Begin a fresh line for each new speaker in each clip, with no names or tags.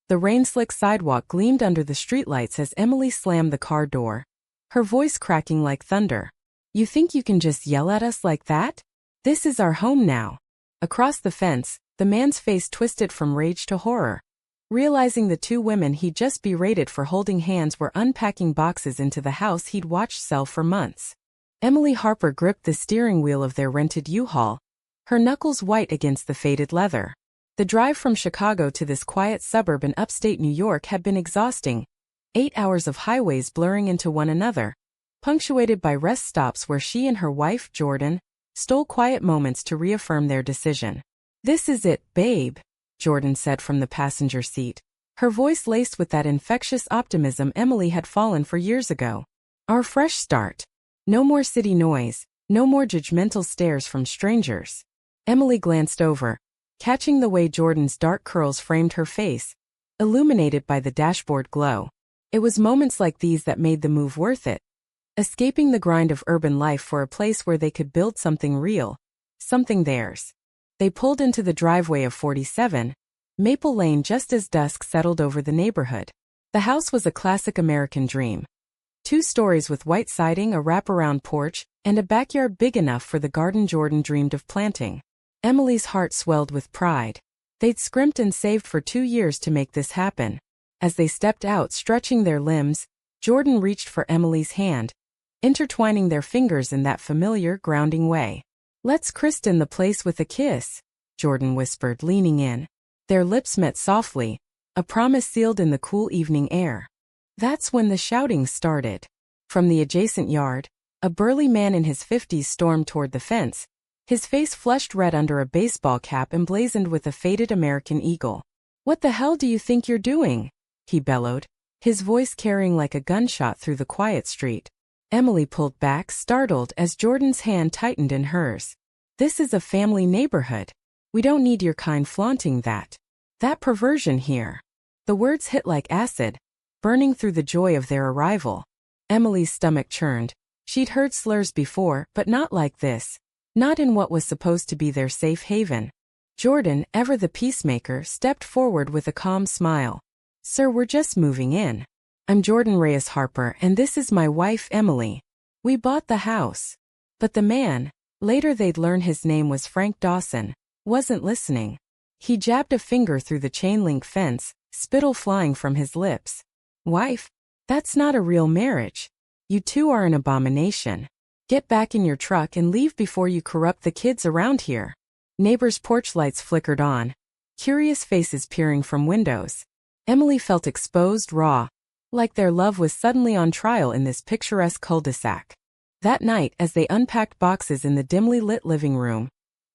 The rain-slick sidewalk gleamed under the streetlights as Emily slammed the car door, her voice cracking like thunder. "You think you can just yell at us like that? This is our home now." Across the fence, the man's face twisted from rage to horror. Realizing the two women he'd just berated for holding hands were unpacking boxes into the house he'd watched sell for months. Emily Harper gripped the steering wheel of their rented U-Haul, her knuckles white against the faded leather. The drive from Chicago to this quiet suburb in upstate New York had been exhausting. 8 hours of highways blurring into one another, punctuated by rest stops where she and her wife, Jordan, stole quiet moments to reaffirm their decision. "This is it, babe," Jordan said from the passenger seat, her voice laced with that infectious optimism Emily had fallen for years ago. "Our fresh start. No more city noise, no more judgmental stares from strangers." Emily glanced over, catching the way Jordan's dark curls framed her face, illuminated by the dashboard glow. It was moments like these that made the move worth it. Escaping the grind of urban life for a place where they could build something real, something theirs. They pulled into the driveway of 47 Maple Lane just as dusk settled over the neighborhood. The house was a classic American dream. 2 stories with white siding, a wraparound porch, and a backyard big enough for the garden Jordan dreamed of planting. Emily's heart swelled with pride. They'd scrimped and saved for 2 years to make this happen. As they stepped out, stretching their limbs, Jordan reached for Emily's hand, intertwining their fingers in that familiar, grounding way. "Let's christen the place with a kiss," Jordan whispered, leaning in. Their lips met softly, a promise sealed in the cool evening air. That's when the shouting started. From the adjacent yard, a burly man in his 50s stormed toward the fence, his face flushed red under a baseball cap emblazoned with a faded American eagle. "What the hell do you think you're doing?" he bellowed, his voice carrying like a gunshot through the quiet street. Emily pulled back, startled, as Jordan's hand tightened in hers. "This is a family neighborhood. We don't need your kind flaunting that perversion here." The words hit like acid, burning through the joy of their arrival. Emily's stomach churned. She'd heard slurs before, but not like this. Not in what was supposed to be their safe haven. Jordan, ever the peacemaker, stepped forward with a calm smile. "Sir, we're just moving in. I'm Jordan Reyes Harper, and this is my wife, Emily. We bought the house." But the man, later they'd learn his name was Frank Dawson, wasn't listening. He jabbed a finger through the chain-link fence, spittle flying from his lips. "Wife? That's not a real marriage. You two are an abomination. Get back in your truck and leave before you corrupt the kids around here." Neighbors' porch lights flickered on, curious faces peering from windows. Emily felt exposed, raw, like their love was suddenly on trial in this picturesque cul-de-sac. That night, as they unpacked boxes in the dimly lit living room,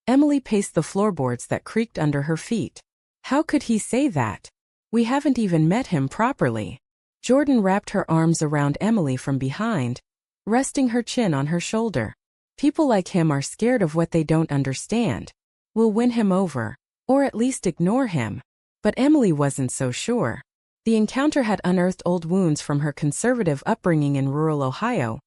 Emily paced the floorboards that creaked under her feet. How could he say that? We haven't even met him properly. Jordan wrapped her arms around Emily from behind, resting her chin on her shoulder. People like him are scared of what they don't understand. We'll win him over, or at least ignore him. But Emily wasn't so sure. The encounter had unearthed old wounds from her conservative upbringing in rural Ohio,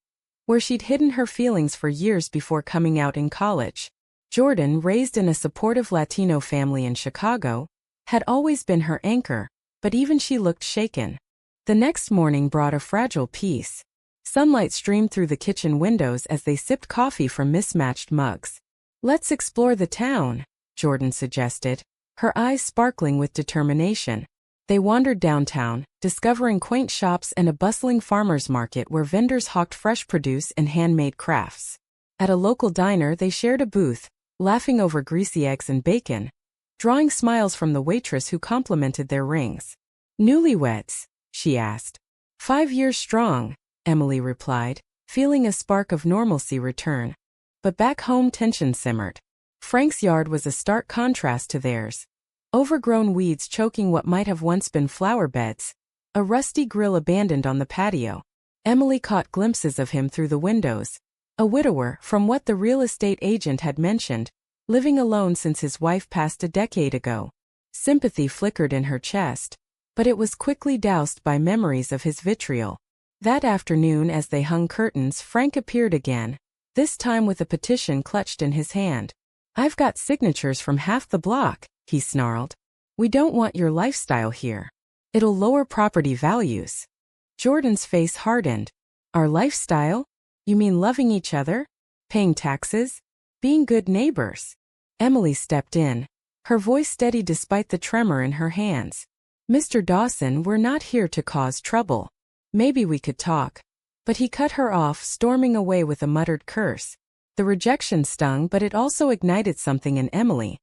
where she'd hidden her feelings for years before coming out in college. Jordan, raised in a supportive Latino family in Chicago, had always been her anchor, but even she looked shaken. The next morning brought a fragile peace. Sunlight streamed through the kitchen windows as they sipped coffee from mismatched mugs. "Let's explore the town," Jordan suggested, her eyes sparkling with determination. They wandered downtown, discovering quaint shops and a bustling farmers market where vendors hawked fresh produce and handmade crafts. At a local diner they shared a booth, laughing over greasy eggs and bacon, drawing smiles from the waitress who complimented their rings. "Newlyweds?" she asked. 5 years strong," Emily replied, feeling a spark of normalcy return. But back home tension simmered. Frank's yard was a stark contrast to theirs. Overgrown weeds choking what might have once been flower beds, a rusty grill abandoned on the patio. Emily caught glimpses of him through the windows. A widower, from what the real estate agent had mentioned, living alone since his wife passed a decade ago. Sympathy flickered in her chest, but it was quickly doused by memories of his vitriol. That afternoon, as they hung curtains, Frank appeared again, this time with a petition clutched in his hand. "I've got signatures from half the block," he snarled. "We don't want your lifestyle here." It'll lower property values. Jordan's face hardened. Our lifestyle? You mean loving each other? Paying taxes? Being good neighbors? Emily stepped in, her voice steady despite the tremor in her hands. Mr. Dawson, we're not here to cause trouble. Maybe we could talk. But he cut her off, storming away with a muttered curse. The rejection stung, but it also ignited something in Emily.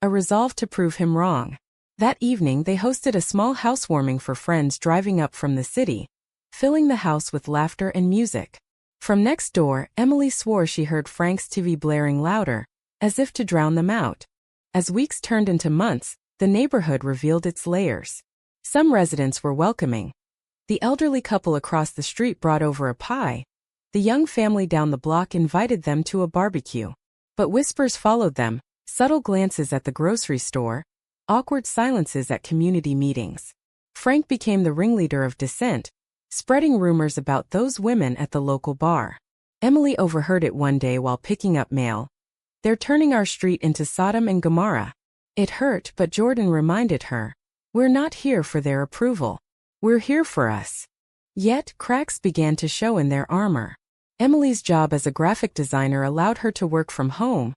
A resolve to prove him wrong. That evening they hosted a small housewarming for friends driving up from the city, filling the house with laughter and music. From next door, Emily swore she heard Frank's TV blaring louder, as if to drown them out. As weeks turned into months, the neighborhood revealed its layers. Some residents were welcoming. The elderly couple across the street brought over a pie. The young family down the block invited them to a barbecue. But whispers followed them, subtle glances at the grocery store, awkward silences at community meetings. Frank became the ringleader of dissent, spreading rumors about those women at the local bar. Emily overheard it one day while picking up mail. They're turning our street into Sodom and Gomorrah. It hurt, but Jordan reminded her, we're not here for their approval. We're here for us. Yet, cracks began to show in their armor. Emily's job as a graphic designer allowed her to work from home,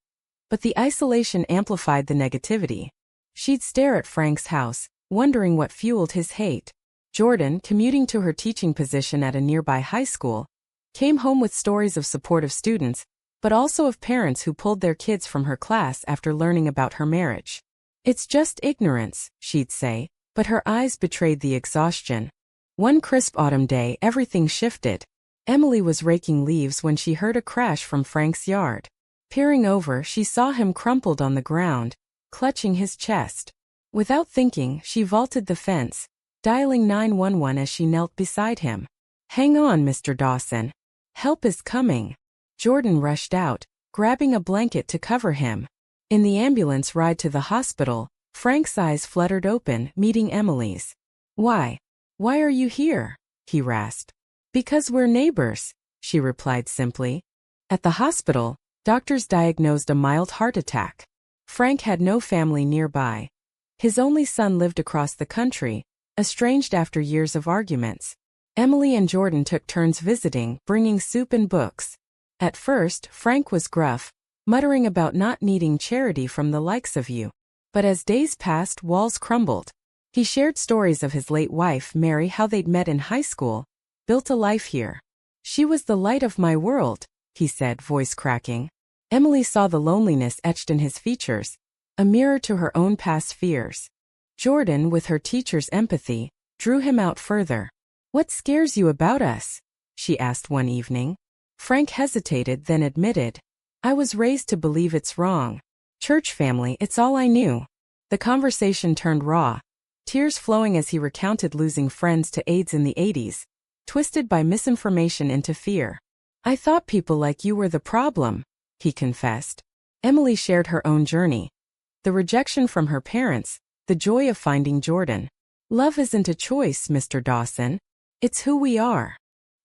but the isolation amplified the negativity. She'd stare at Frank's house, wondering what fueled his hate. Jordan, commuting to her teaching position at a nearby high school, came home with stories of supportive students, but also of parents who pulled their kids from her class after learning about her marriage. It's just ignorance, she'd say, but her eyes betrayed the exhaustion. One crisp autumn day, everything shifted. Emily was raking leaves when she heard a crash from Frank's yard. Peering over, she saw him crumpled on the ground, clutching his chest. Without thinking, she vaulted the fence, dialing 911 as she knelt beside him. Hang on, Mr. Dawson. Help is coming. Jordan rushed out, grabbing a blanket to cover him. In the ambulance ride to the hospital, Frank's eyes fluttered open, meeting Emily's. Why? Why are you here? He rasped. Because we're neighbors, she replied simply. At the hospital, doctors diagnosed a mild heart attack. Frank had no family nearby. His only son lived across the country, estranged after years of arguments. Emily and Jordan took turns visiting, bringing soup and books. At first, Frank was gruff, muttering about not needing charity from the likes of you. But as days passed, walls crumbled. He shared stories of his late wife, Mary, how they'd met in high school, built a life here. She was the light of my world, he said, voice cracking. Emily saw the loneliness etched in his features, a mirror to her own past fears. Jordan, with her teacher's empathy, drew him out further. What scares you about us? She asked one evening. Frank hesitated, then admitted, I was raised to believe it's wrong. Church family, it's all I knew. The conversation turned raw, tears flowing as he recounted losing friends to AIDS in the 80s, twisted by misinformation into fear. I thought people like you were the problem, he confessed. Emily shared her own journey. The rejection from her parents, the joy of finding Jordan. Love isn't a choice, Mr. Dawson. It's who we are.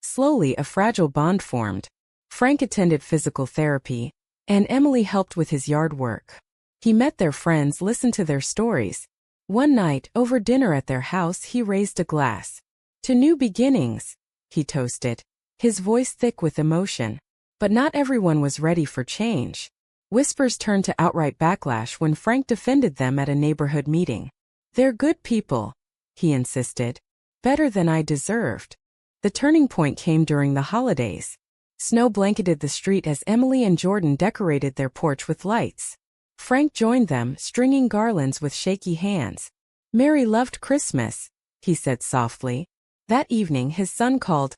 Slowly, a fragile bond formed. Frank attended physical therapy, and Emily helped with his yard work. He met their friends, listened to their stories. One night, over dinner at their house, he raised a glass. To new beginnings, he toasted, his voice thick with emotion. But not everyone was ready for change. Whispers turned to outright backlash when Frank defended them at a neighborhood meeting. They're good people, he insisted. Better than I deserved. The turning point came during the holidays. Snow blanketed the street as Emily and Jordan decorated their porch with lights. Frank joined them, stringing garlands with shaky hands. Mary loved Christmas, he said softly. That evening his son called.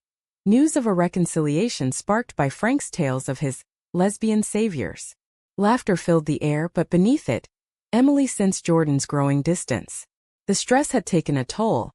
News of a reconciliation sparked by Frank's tales of his lesbian saviors. Laughter filled the air, but beneath it, Emily sensed Jordan's growing distance. The stress had taken a toll.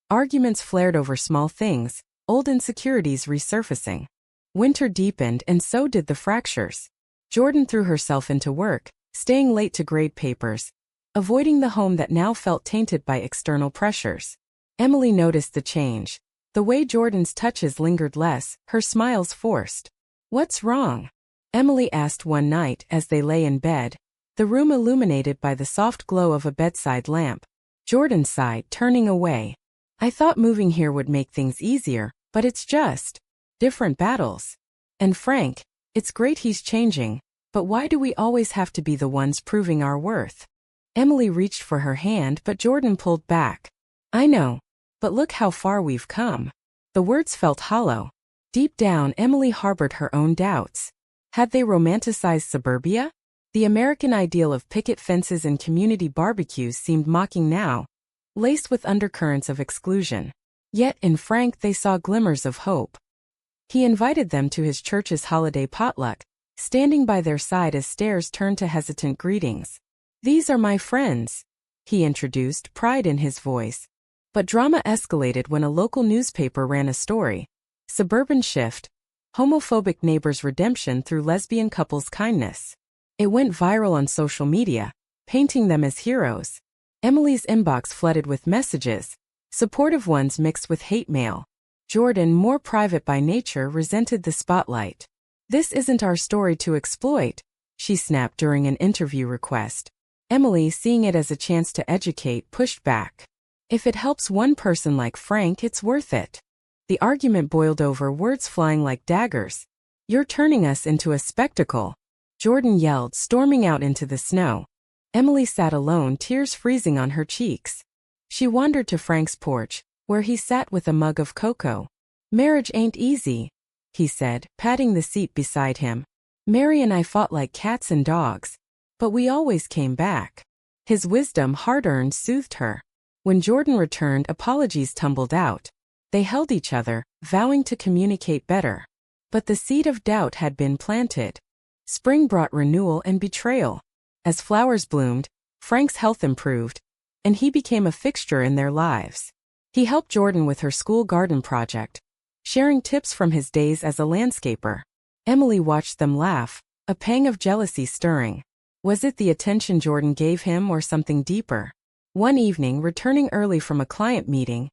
Arguments flared over small things, old insecurities resurfacing. Winter deepened, and so did the fractures. Jordan threw herself into work, staying late to grade papers, avoiding the home that now felt tainted by external pressures. Emily noticed the change. The way Jordan's touches lingered less, her smiles forced. What's wrong? Emily asked one night as they lay in bed, the room illuminated by the soft glow of a bedside lamp. Jordan sighed, turning away. I thought moving here would make things easier, but it's just different battles. And Frank, it's great he's changing, but why do we always have to be the ones proving our worth? Emily reached for her hand, but Jordan pulled back. I know, but look how far we've come. The words felt hollow. Deep down, Emily harbored her own doubts. Had they romanticized suburbia? The American ideal of picket fences and community barbecues seemed mocking now, laced with undercurrents of exclusion. Yet in Frank they saw glimmers of hope. He invited them to his church's holiday potluck, standing by their side as stares turned to hesitant greetings. These are my friends, he introduced, pride in his voice. But drama escalated when a local newspaper ran a story. Suburban shift, homophobic neighbors' redemption through lesbian couples' kindness. It went viral on social media, painting them as heroes. Emily's inbox flooded with messages, supportive ones mixed with hate mail. Jordan, more private by nature, resented the spotlight. This isn't our story to exploit, she snapped during an interview request. Emily, seeing it as a chance to educate, pushed back. If it helps one person like Frank, it's worth it. The argument boiled over, words flying like daggers. You're turning us into a spectacle, Jordan yelled, storming out into the snow. Emily sat alone, tears freezing on her cheeks. She wandered to Frank's porch, where he sat with a mug of cocoa. Marriage ain't easy, he said, patting the seat beside him. Mary and I fought like cats and dogs, but we always came back. His wisdom, hard-earned, soothed her. When Jordan returned, apologies tumbled out. They held each other, vowing to communicate better. But the seed of doubt had been planted. Spring brought renewal and betrayal. As flowers bloomed, Frank's health improved, and he became a fixture in their lives. He helped Jordan with her school garden project, sharing tips from his days as a landscaper. Emily watched them laugh, a pang of jealousy stirring. Was it the attention Jordan gave him or something deeper? One evening, returning early from a client meeting,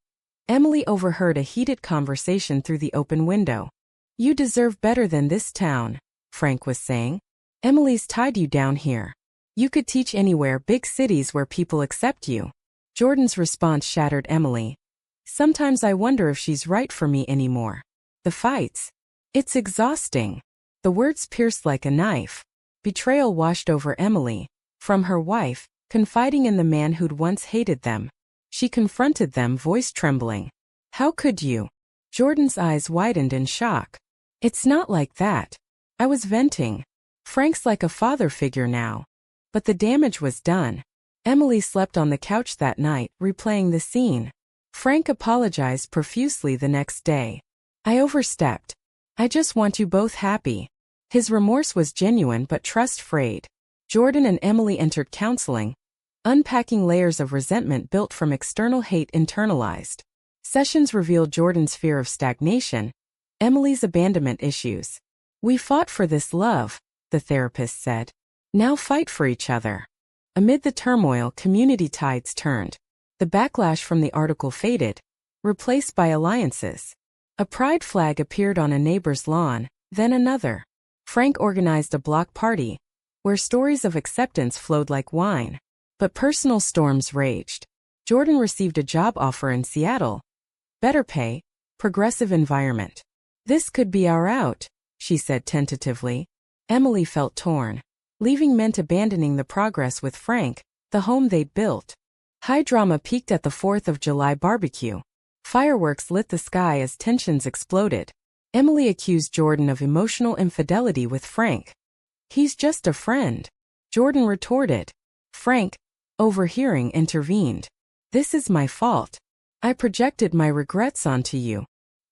Emily overheard a heated conversation through the open window. You deserve better than this town, Frank was saying. Emily's tied you down here. You could teach anywhere, big cities where people accept you. Jordan's response shattered Emily. Sometimes I wonder if she's right for me anymore. The fights. It's exhausting. The words pierced like a knife. Betrayal washed over Emily. From her wife, confiding in the man who'd once hated them. She confronted them, voice trembling. How could you? Jordan's eyes widened in shock. It's not like that. I was venting. Frank's like a father figure now. But the damage was done. Emily slept on the couch that night, replaying the scene. Frank apologized profusely the next day. I overstepped. I just want you both happy. His remorse was genuine but trust frayed. Jordan and Emily entered counseling, unpacking layers of resentment built from external hate internalized. Sessions revealed Jordan's fear of stagnation, Emily's abandonment issues. We fought for this love, the therapist said. Now fight for each other. Amid the turmoil, community tides turned. The backlash from the article faded, replaced by alliances. A pride flag appeared on a neighbor's lawn, then another. Frank organized a block party, where stories of acceptance flowed like wine. But personal storms raged. Jordan received a job offer in Seattle. Better pay, progressive environment. This could be our out, she said tentatively. Emily felt torn. Leaving meant abandoning the progress with Frank, the home they'd built. High drama peaked at the 4th of July barbecue. Fireworks lit the sky as tensions exploded. Emily accused Jordan of emotional infidelity with Frank. He's just a friend, Jordan retorted. Frank, overhearing, intervened. This is my fault. I projected my regrets onto you.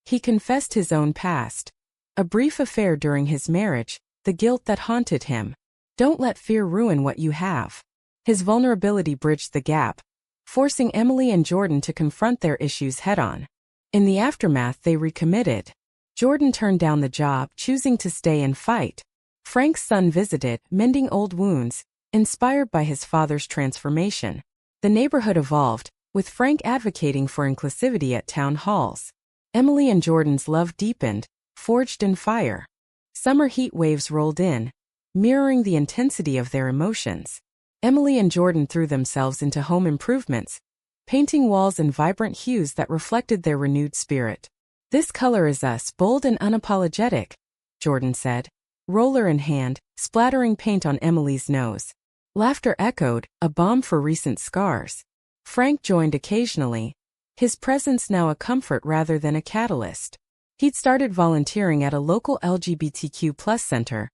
He confessed his own past. A brief affair during his marriage, the guilt that haunted him. Don't let fear ruin what you have. His vulnerability bridged the gap, forcing Emily and Jordan to confront their issues head-on. In the aftermath, they recommitted. Jordan turned down the job, choosing to stay and fight. Frank's son visited, mending old wounds, inspired by his father's transformation. The neighborhood evolved, with Frank advocating for inclusivity at town halls. Emily and Jordan's love deepened, forged in fire. Summer heat waves rolled in, mirroring the intensity of their emotions. Emily and Jordan threw themselves into home improvements, painting walls in vibrant hues that reflected their renewed spirit. "This color is us, bold and unapologetic," Jordan said, roller in hand, splattering paint on Emily's nose. Laughter echoed, a balm for recent scars. Frank joined occasionally, his presence now a comfort rather than a catalyst. He'd started volunteering at a local LGBTQ+ center,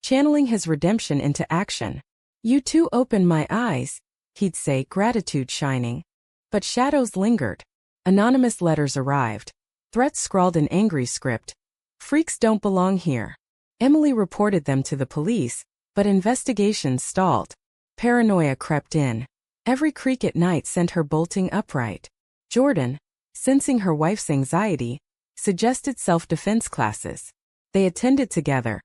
channeling his redemption into action. "You two opened my eyes," he'd say, gratitude shining. But shadows lingered. Anonymous letters arrived. Threats scrawled in angry script. "Freaks don't belong here." Emily reported them to the police, but investigations stalled. Paranoia crept in. Every creak at night sent her bolting upright. Jordan, sensing her wife's anxiety, suggested self-defense classes. They attended together,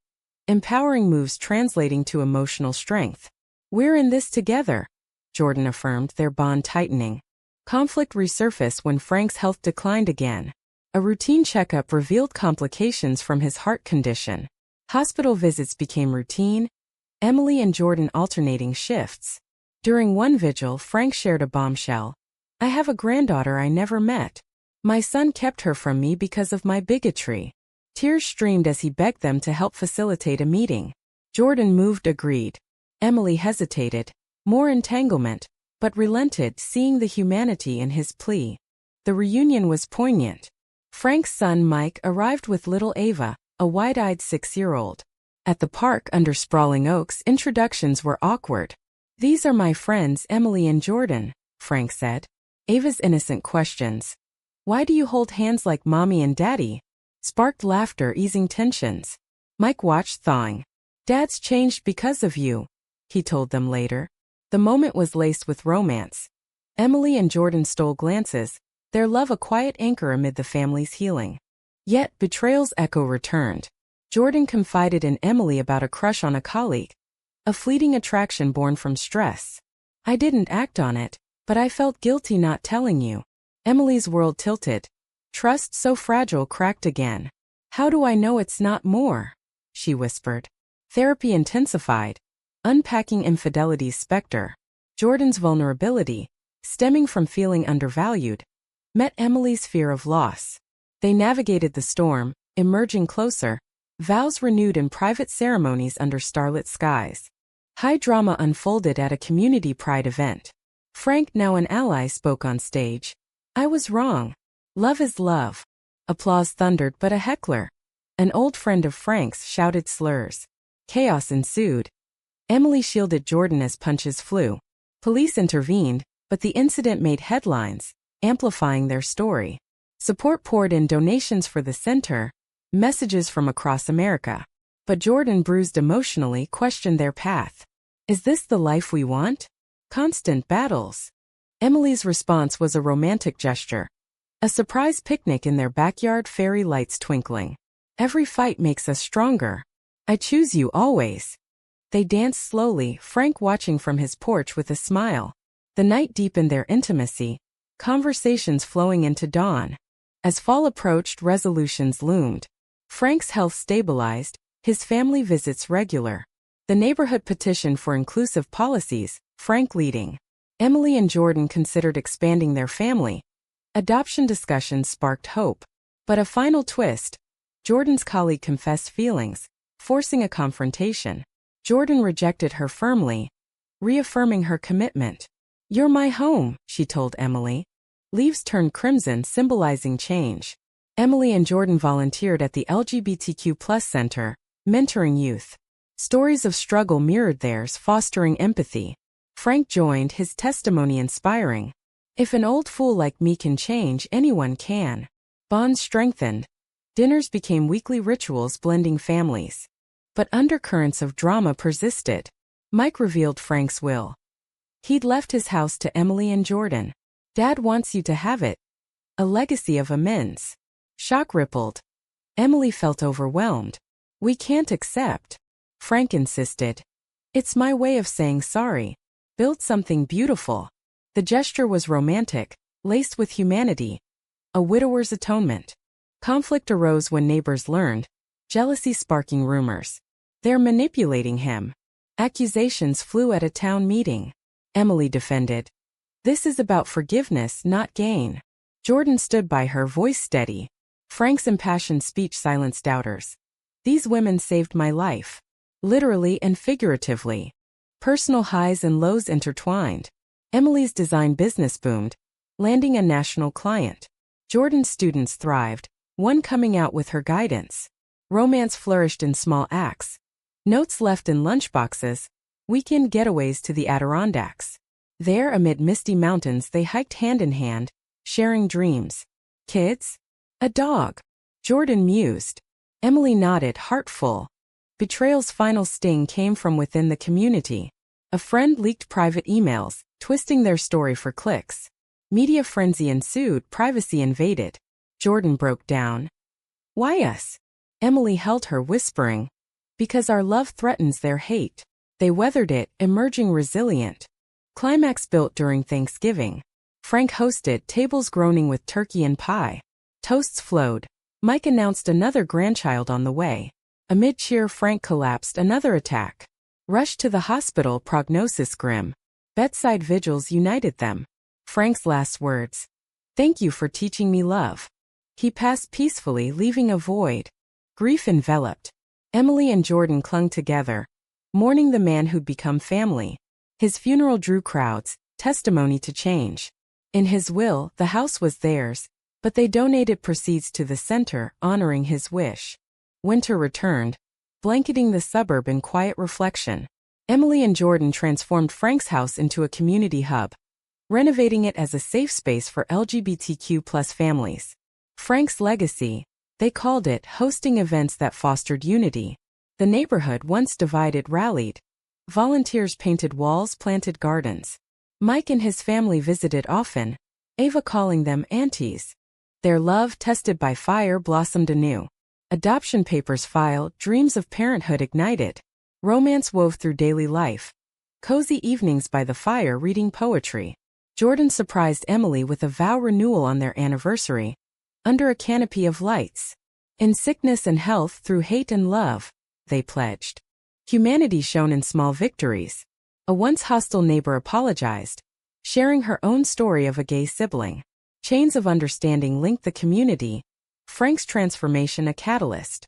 empowering moves translating to emotional strength. "We're in this together," Jordan affirmed, their bond tightening. Conflict resurfaced when Frank's health declined again. A routine checkup revealed complications from his heart condition. Hospital visits became routine, Emily and Jordan alternating shifts. During one vigil, Frank shared a bombshell. "I have a granddaughter I never met. My son kept her from me because of my bigotry." Tears streamed as he begged them to help facilitate a meeting. Jordan moved, agreed. Emily hesitated. More entanglement, but relented, seeing the humanity in his plea. The reunion was poignant. Frank's son Mike arrived with little Ava, a wide-eyed 6-year-old. At the park under sprawling oaks, introductions were awkward. "These are my friends Emily and Jordan," Frank said. Ava's innocent questions, "Why do you hold hands like mommy and daddy?" sparked laughter, easing tensions. Mike watched, thawing. "Dad's changed because of you," he told them later. The moment was laced with romance. Emily and Jordan stole glances, their love a quiet anchor amid the family's healing. Yet betrayal's echo returned. Jordan confided in Emily about a crush on a colleague. A fleeting attraction born from stress. "I didn't act on it, but I felt guilty not telling you." Emily's world tilted. Trust so fragile cracked again. "How do I know it's not more?" she whispered. Therapy intensified, unpacking infidelity's specter. Jordan's vulnerability, stemming from feeling undervalued, met Emily's fear of loss. They navigated the storm, emerging closer, vows renewed in private ceremonies under starlit skies. High drama unfolded at a community pride event. Frank, now an ally, spoke on stage. "I was wrong. Love is love." Applause thundered, but a heckler, an old friend of Frank's, shouted slurs. Chaos ensued. Emily shielded Jordan as punches flew. Police intervened, but the incident made headlines, amplifying their story. Support poured in, donations for the center, messages from across America. But Jordan, bruised emotionally, questioned their path. "Is this the life we want? Constant battles." Emily's response was a romantic gesture. A surprise picnic in their backyard, fairy lights twinkling. "Every fight makes us stronger. I choose you always." They danced slowly, Frank watching from his porch with a smile. The night deepened their intimacy, conversations flowing into dawn. As fall approached, resolutions loomed. Frank's health stabilized, his family visits regular. The neighborhood petitioned for inclusive policies, Frank leading. Emily and Jordan considered expanding their family. Adoption discussions sparked hope. But a final twist. Jordan's colleague confessed feelings, forcing a confrontation. Jordan rejected her firmly, reaffirming her commitment. "You're my home," she told Emily. Leaves turned crimson, symbolizing change. Emily and Jordan volunteered at the LGBTQ+ center, mentoring youth. Stories of struggle mirrored theirs, fostering empathy. Frank joined, his testimony inspiring. "If an old fool like me can change, anyone can." Bonds strengthened. Dinners became weekly rituals blending families. But undercurrents of drama persisted. Mike revealed Frank's will. He'd left his house to Emily and Jordan. "Dad wants you to have it. A legacy of amends." Shock rippled. Emily felt overwhelmed. "We can't accept." Frank insisted. "It's my way of saying sorry. Build something beautiful." The gesture was romantic, laced with humanity. A widower's atonement. Conflict arose when neighbors learned, jealousy sparking rumors. "They're manipulating him." Accusations flew at a town meeting. Emily defended. This is about forgiveness, not gain. Jordan stood by her, voice steady. Frank's impassioned speech silenced doubters. These women saved my life. Literally and figuratively. Personal highs and lows intertwined. Emily's design business boomed, landing a national client. Jordan's students thrived, one coming out with her guidance. Romance flourished in small acts. Notes left in lunchboxes, weekend getaways to the Adirondacks. There, amid misty mountains, they hiked hand in hand, sharing dreams. Kids? A dog. Jordan mused. Emily nodded, heart full. Betrayal's final sting came from within the community. A friend leaked private emails, twisting their story for clicks. Media frenzy ensued, privacy invaded. Jordan broke down. Why us? Emily held her, whispering. Because our love threatens their hate. They weathered it, emerging resilient. Climax built during Thanksgiving. Frank hosted, tables groaning with turkey and pie. Toasts flowed. Mike announced another grandchild on the way. Amid cheer, Frank collapsed, another attack. Rushed to the hospital, prognosis grim. Bedside vigils united them. Frank's last words. Thank you for teaching me love. He passed peacefully, leaving a void. Grief enveloped. Emily and Jordan clung together, mourning the man who'd become family. His funeral drew crowds, testimony to change. In his will, the house was theirs, but they donated proceeds to the center, honoring his wish. Winter returned, blanketing the suburb in quiet reflection. Emily and Jordan transformed Frank's house into a community hub, renovating it as a safe space for LGBTQ+ families. Frank's legacy, they called it, hosting events that fostered unity. The neighborhood, once divided, rallied. Volunteers painted walls, planted gardens. Mike and his family visited often, Ava calling them aunties. Their love, tested by fire, blossomed anew. Adoption papers filed, dreams of parenthood ignited. Romance wove through daily life. Cozy evenings by the fire, reading poetry. Jordan surprised Emily with a vow renewal on their anniversary. Under a canopy of lights. In sickness and health, through hate and love, they pledged. Humanity shone in small victories. A once hostile neighbor apologized, sharing her own story of a gay sibling. Chains of understanding linked the community. Frank's transformation a catalyst.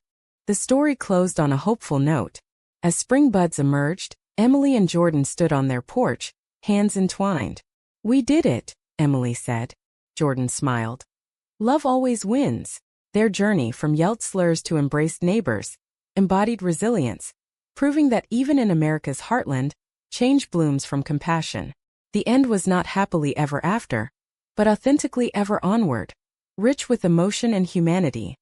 The story closed on a hopeful note. As spring buds emerged, Emily and Jordan stood on their porch, hands entwined. We did it, Emily said. Jordan smiled. Love always wins. Their journey, from yelled slurs to embraced neighbors, embodied resilience, proving that even in America's heartland, change blooms from compassion. The end was not happily ever after, but authentically ever onward, rich with emotion and humanity.